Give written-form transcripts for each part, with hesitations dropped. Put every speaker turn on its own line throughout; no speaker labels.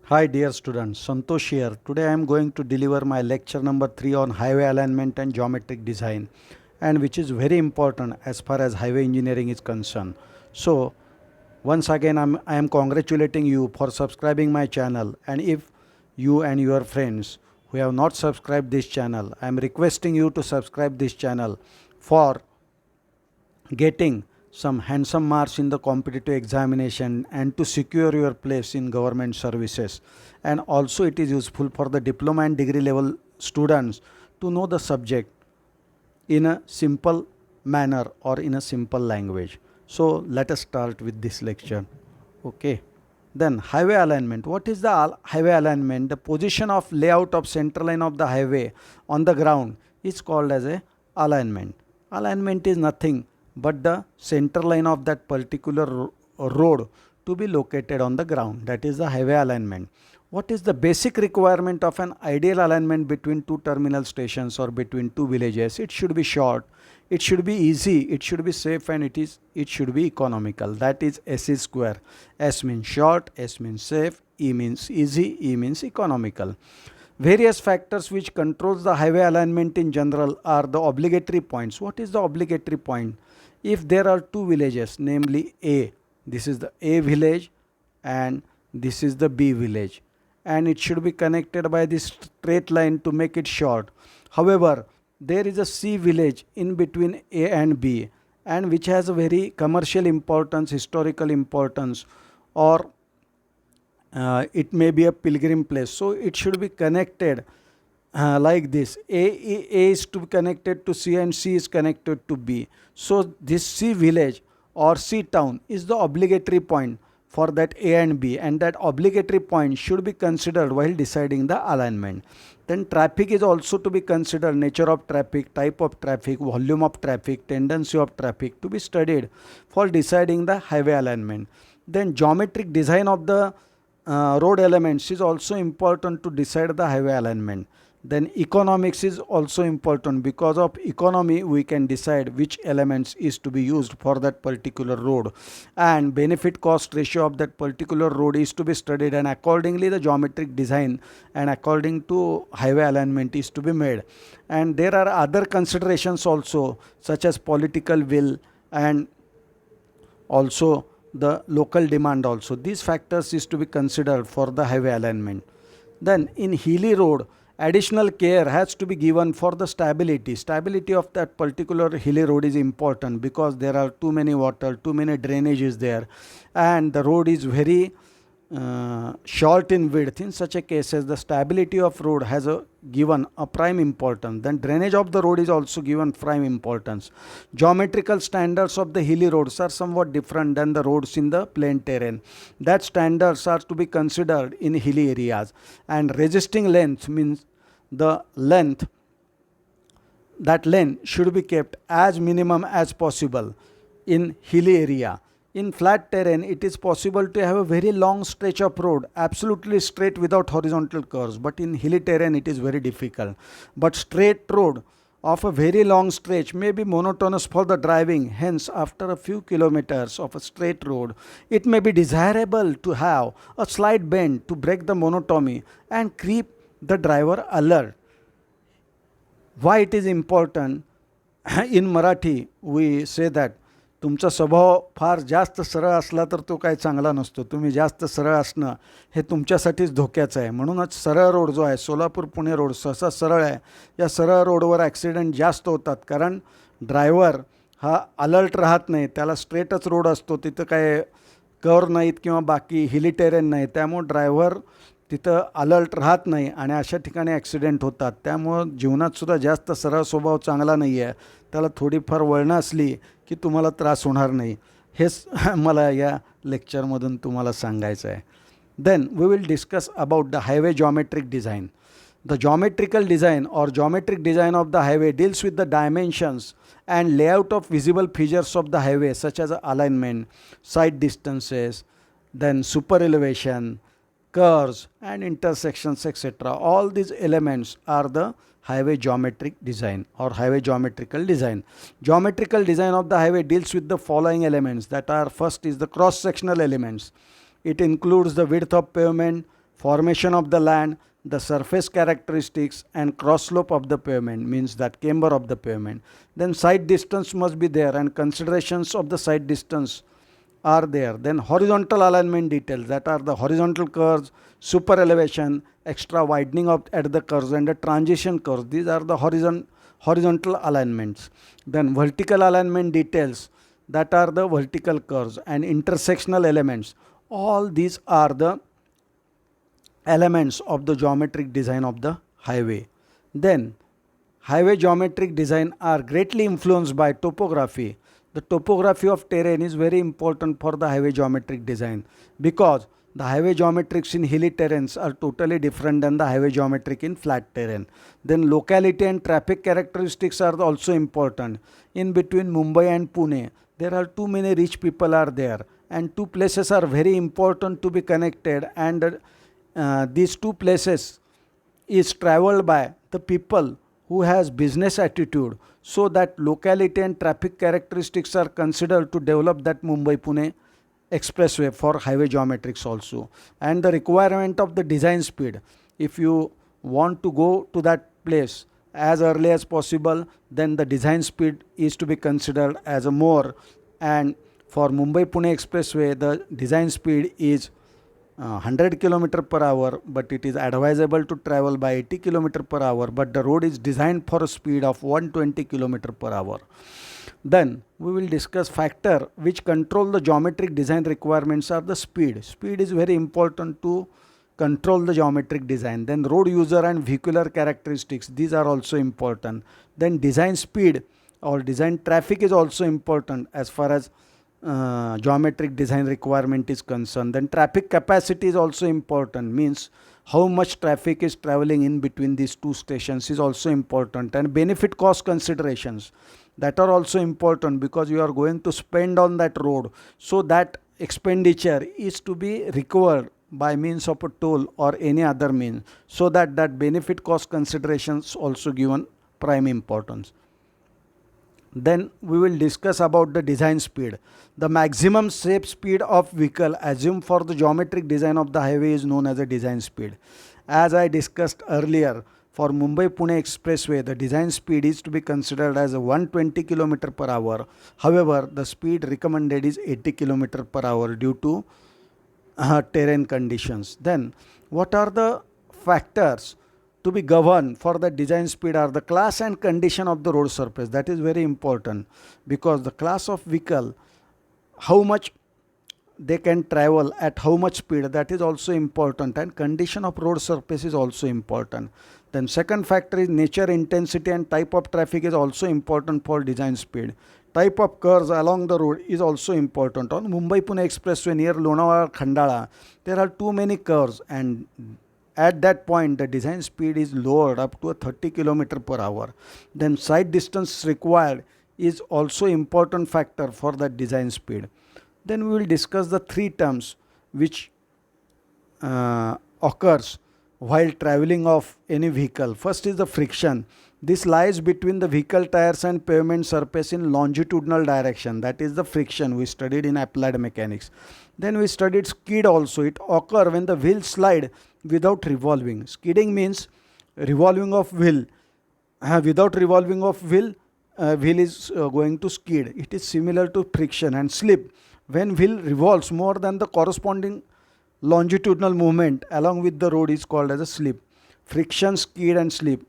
Hi dear students, Santosh here. Today I am going to deliver my lecture number 3 on highway alignment and geometric design, and which is very important as far as highway engineering is concerned. So once again I am congratulating you for subscribing my channel, and if you and your friends who have not subscribed this channel, I am requesting you to subscribe this channel for getting some handsome marks in the competitive examination and to secure your place in government services. And also it is useful for the diploma and degree level students to know the subject in a simple manner or in a simple language. So let us start with this lecture. Okay. Then highway alignment. What is the highway alignment? The position of layout of center line of the highway on the ground is called as a alignment. Alignment is nothing but the center line of that particular road to be located on the ground. That is the highway alignment. What is the basic requirement of an ideal alignment between two terminal stations or between two villages? It should be short, it should be easy, it should be safe, and it should be economical. That is S is square. S means short, S means safe, E means easy, E means economical. Various factors which controls the highway alignment in general are the obligatory points. What is the obligatory point? If there are two villages, namely A, this is the A village and this is the B village, and it should be connected by this straight line to make it short. However, there is a C village in between A and B, and which has a very commercial importance, historical importance, or it may be a pilgrim place. So it should be connected like this. A is to be connected to C and C is connected to B. So this C village or C town is the obligatory point for that A and B, and that obligatory point should be considered while deciding the alignment. Then traffic is also to be considered, nature of traffic, type of traffic, volume of traffic, tendency of traffic to be studied for deciding the highway alignment. Then geometric design of the road elements is also important to decide the highway alignment. Then economics is also important. Because of economy we can decide which elements is to be used for that particular road, and benefit cost ratio of that particular road is to be studied, and accordingly the geometric design and according to highway alignment is to be made. And there are other considerations also, such as political will and also the local demand also. These factors is to be considered for the highway alignment. Then in hilly road, additional care has to be given for the stability. Stability of that particular hilly road is important because there are too many water, too many drainage is there, and the road is very short in width. In such a cases, the stability of road has given a prime importance. Then drainage of the road is also given prime importance. Geometrical standards of the hilly roads are somewhat different than the roads in the plain terrain. That standards are to be considered in hilly areas. And resisting length means the length, that length should be kept as minimum as possible in hilly area. In flat terrain, it is possible to have a very long stretch of road, absolutely straight without horizontal curves. But in hilly terrain, it is very difficult. But straight road of a very long stretch may be monotonous for the driving. Hence, after a few kilometers of a straight road, it may be desirable to have a slight bend to break the monotony and keep the driver alert. Why it is important? In Marathi, we say that तुमचा स्वभाव फार जास्त सरळ असला तर तो काही चांगला नसतो. तुम्ही जास्त सरळ असणं हे तुमच्यासाठीच धोक्याचं आहे. म्हणूनच सरळ रोड जो आहे, सोलापूर पुणे रोड सहसा सरळ आहे. या सरळ रोडवर ॲक्सिडेंट जास्त होतात, कारण ड्रायव्हर हा अलर्ट राहत नाही. त्याला स्ट्रेटच रोड असतो, तिथं काय कर्व नाहीत किंवा बाकी हिली टेरेन नाही. त्यामुळं ड्रायव्हर तिथं अलर्ट राहत नाही आणि अशा ठिकाणी ॲक्सिडेंट होतात. त्यामुळं जीवनातसुद्धा जास्त सरळ स्वभाव चांगला नाही आहे. त्याला थोडीफार वळणं असली की तुम्हाला त्रास होणार नाही. हेच मला या लेक्चरमधून तुम्हाला सांगायचं आहे. Then we will discuss about the highway geometric design. The geometrical design or geometric design of the highway deals with the dimensions and layout of visible features of the highway, such as alignment, side distances, then super elevation, curves and intersections, etc. All these elements are the highway geometric design or highway geometrical design. Geometrical design of the highway deals with the following elements, that are: first is the cross sectional elements. It includes the width of pavement, formation of the land, the surface characteristics and cross slope of the pavement, means that camber of the pavement. Then side distance must be there and considerations of the side distance are there. Then horizontal alignment details, that are the horizontal curves, super elevation, extra widening of at the curves and the transition curves. These are the horizontal alignments. Then vertical alignment details, that are the vertical curves and intersectional elements. All these are the elements of the geometric design of the highway. Then highway geometric design are greatly influenced by topography. The topography of terrain is very important for the highway geometric design, because the highway geometrics in hilly terrains are totally different than the highway geometric in flat terrain. Then locality and traffic characteristics are also important. In between Mumbai and Pune, there are too many rich people are there, and two places are very important to be connected, and these two places is traveled by the people who has business attitude, so that locality and traffic characteristics are considered to develop that Mumbai-Pune expressway for highway geometrics also. And the requirement of the design speed, if you want to go to that place as early as possible, then the design speed is to be considered as a more. And for Mumbai-Pune expressway, the design speed is 100 km per hour, but it is advisable to travel by 80 km per hour, but the road is designed for a speed of 120 km per hour. Then we will discuss factor which control the geometric design requirements are the speed. Speed is very important to control the geometric design. Then road user and vehicular characteristics, these are also important. Then design speed or design traffic is also important as far as geometric design requirement is concerned. Then traffic capacity is also important, means how much traffic is traveling in between these two stations is also important. And benefit cost considerations, that are also important, because you are going to spend on that road, so that expenditure is to be recovered by means of a toll or any other means, so that benefit cost considerations also given prime importance. Then we will discuss about the design speed. The maximum safe speed of vehicle assumed for the geometric design of the highway is known as a design speed. As I discussed earlier, for Mumbai-Pune expressway, the design speed is to be considered as a 120 km per hour. However, the speed recommended is 80 km per hour due to terrain conditions. Then what are the factors to be governed for the design speed are the class and condition of the road surface. That is very important, because the class of vehicle, how much they can travel at how much speed, that is also important, and condition of road surface is also important. Then second factor is nature, intensity and type of traffic is also important for design speed. Type of curves along the road is also important. On Mumbai-Pune expressway near Lonavala Khandala, there are too many curves, and at that point the design speed is lowered up to a 30 km per hour. Then side distance required is also important factor for the design speed. Then we will discuss the three terms which occurs while traveling of any vehicle. First is the friction. This lies between the vehicle tires and pavement surface in longitudinal direction. That is the friction we studied in applied mechanics. Then we studied skid also. It occurs when the wheel slide without revolving. Skidding means revolving of wheel. Without revolving of wheel, wheel is going to skid. It is similar to friction. And slip, when wheel revolves more than the corresponding longitudinal movement along with the road, is called as a slip. Friction, skid and slip,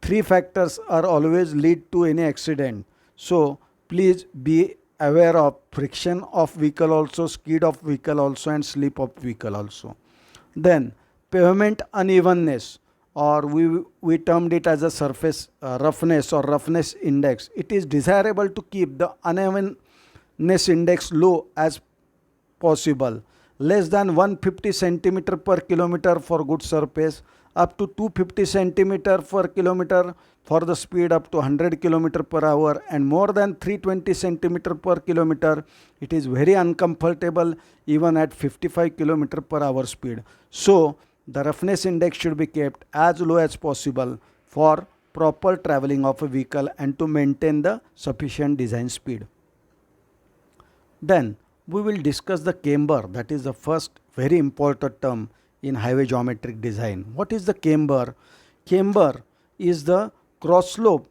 three factors are always lead to any accident. So please be aware of friction of vehicle also, skid of vehicle also, and slip of vehicle also. Then pavement unevenness, or we termed it as a surface roughness or roughness index. It is desirable to keep the unevenness index low as possible, less than 150 centimeter per kilometer for good surface, up to 250 centimeter per kilometer for the speed up to 100 kilometer per hour, and more than 320 centimeter per kilometer. It is very uncomfortable even at 55 kilometer per hour speed. So the roughness index should be kept as low as possible for proper traveling of a vehicle and to maintain the sufficient design speed. Then we will discuss the camber. That is the first very important term in highway geometric design. What is the camber? Camber is the cross slope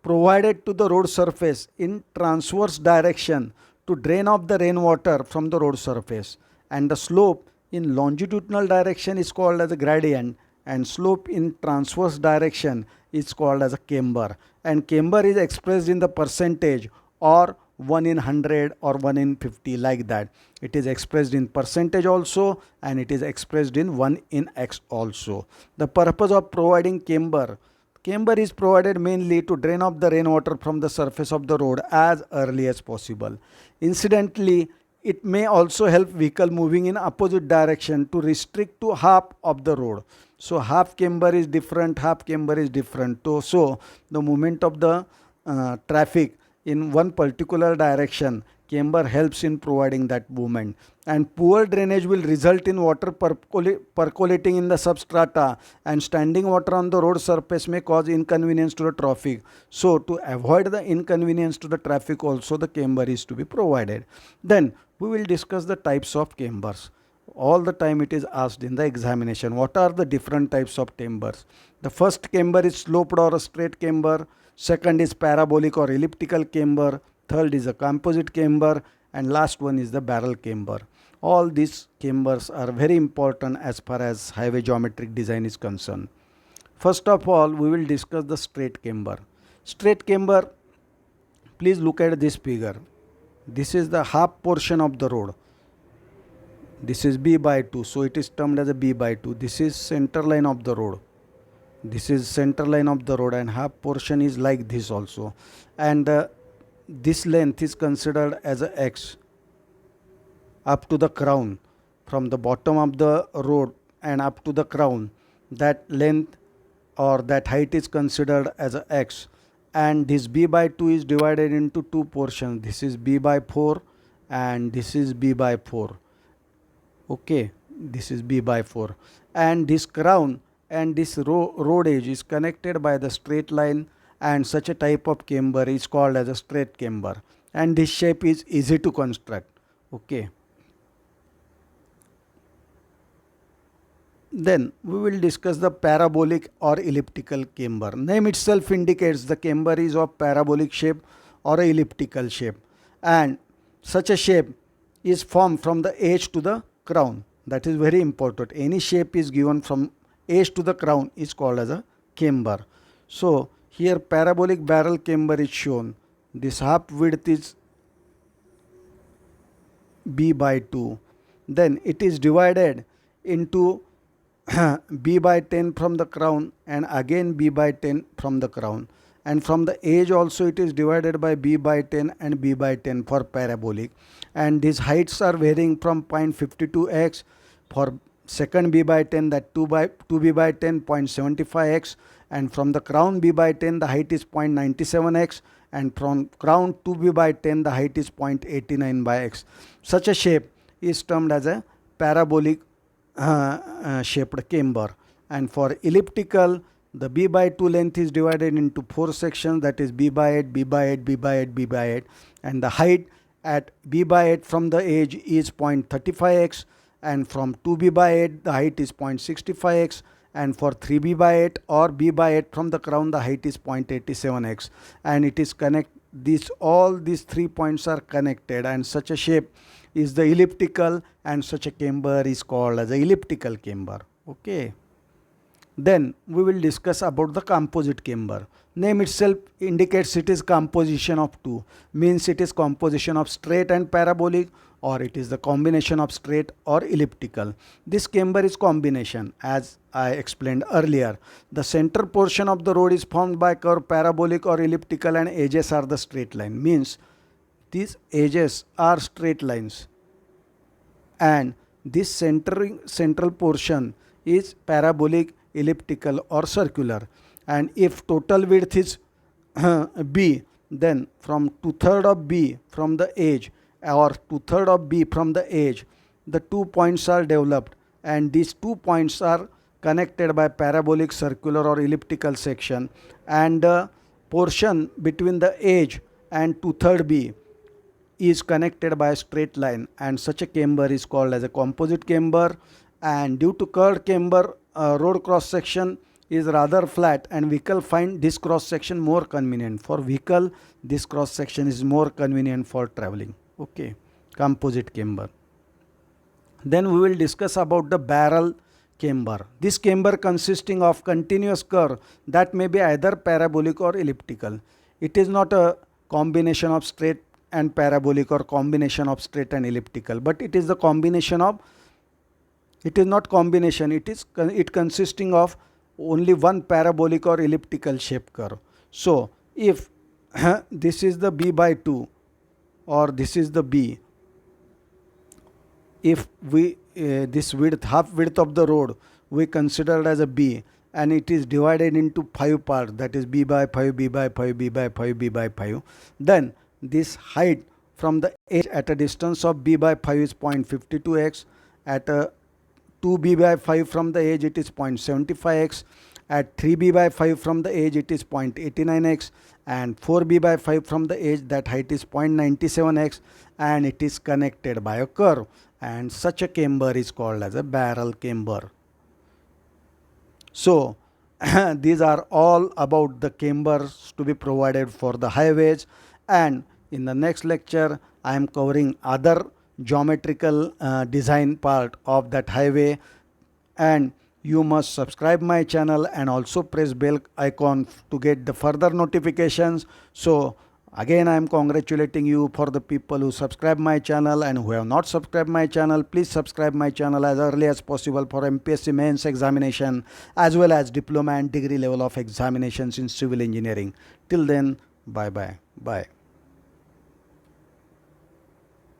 provided to the road surface in transverse direction to drain off the rainwater from the road surface, and the slope in longitudinal direction is called as a gradient, and slope in transverse direction is called as a camber. And camber is expressed in the percentage or 1 in 100 or 1 in 50, like that. It is expressed in percentage also, and it is expressed in 1 in x also. The purpose of providing camber is provided mainly to drain off the rainwater from the surface of the road as early as possible. Incidentally, it may also help vehicle moving in opposite direction to restrict to half of the road. So half camber is different, half camber is different. So the movement of the traffic in one particular direction, camber helps in providing that movement. And poor drainage will result in water percolating in the substrata, and standing water on the road surface may cause inconvenience to the traffic. So to avoid the inconvenience to the traffic also, the camber is to be provided. Then we will discuss the types of cambers. All the time it is asked in the examination, what are the different types of cambers? The first camber is sloped or a straight camber. Second is parabolic or elliptical camber. Third is a composite camber, and last one is the barrel camber. All these cambers are very important as far as highway geometric design is concerned. First of all, we will discuss the straight camber. Straight camber, please look at this figure. This is the half portion of the road. This is b by 2, so it is termed as a b by 2. This is center line of the road. This is center line of the road, and half portion is like this also. And this length is considered as a x up to the crown. From the bottom of the road and up to the crown, that length or that height is considered as a x. And this b by 2 is divided into two portions. This is b by 4 and this is b by 4. Okay, this is b by 4. And this crown and this road edge is connected by the straight line, and such a type of camber is called as a straight camber, and this shape is easy to construct. Okay. Then we will discuss the parabolic or elliptical camber. Name itself indicates the camber is of parabolic shape or a elliptical shape, and such a shape is formed from the edge to the crown. That is very important. Any shape is given from edge to the crown is called as a camber. So here parabolic barrel camber is shown. This half width is b by 2. Then it is divided into b by 10 from the crown, and again b by 10 from the crown, and from the edge also it is divided by b by 10 and b by 10 for parabolic, and these heights are varying from 0.52x for second b by 10, that 2b by 10 0.75x, and from the crown b by 10 the height is 0.97x, and from crown 2b by 10 the height is 0.89 by x. Such a shape is termed as a parabolic shaped camber. And for elliptical, the b by 2 length is divided into 4 sections, that is b by 8, b by 8, b by 8, b by 8, and the height at b by 8 from the edge is 0.35x, and from 2b by 8 the height is 0.65x, and for 3b by 8 or b by 8 from the crown the height is 0.87x, and it is all these 3 points are connected, and such a shape is the elliptical, and such a camber is called as a elliptical camber. Okay. Then we will discuss about the composite camber. Name itself indicates it is composition of two, means it is composition of straight and parabolic, or it is the combination of straight or elliptical. This camber is combination, as I explained earlier. The center portion of the road is formed by curve parabolic or elliptical, and edges are the straight line, means these edges are straight lines, and this central portion is parabolic, elliptical or circular. And if total width is b, then from 2/3 of b from the edge or 2/3 of b from the edge, the 2 points are developed, and these 2 points are connected by parabolic, circular or elliptical section, and the portion between the edge and 2/3 b is connected by a straight line, and such a camber is called as a composite camber. and due to curved camber, road cross section is rather flat and vehicle find this cross section more convenient. For vehicle, this cross section is more convenient for traveling. Okay, composite camber. Then we will discuss about the barrel camber. This camber consisting of continuous curve that may be either parabolic or elliptical. It is not a combination of straight and parabolic or combination of straight and elliptical, but it is the combination of, it is not combination, it consisting of only one parabolic or elliptical shape curve. So if this is the b by 2 or this is the b, if we this width, half width of the road we considered as a b, and it is divided into 5 parts, that is b by 5, b by 5, b by 5, b by 5, then this height from the edge at a distance of b by 5 is 0.52x, at a 2b by 5 from the edge it is 0.75x, at 3b by 5 from the edge it is 0.89x, and 4b by 5 from the edge that height is 0.97x, and it is connected by a curve, and such a camber is called as a barrel camber. So these are all about the cambers to be provided for the highways, and in the next lecture I am covering other geometrical design part of that highway. And you must subscribe my channel and also press bell icon to get the further notifications. So again, I am congratulating you for the people who subscribe my channel, and who have not subscribed my channel, please subscribe my channel as early as possible for MPSC mains examination as well as diploma and degree level of examinations in civil engineering. Till then, bye bye.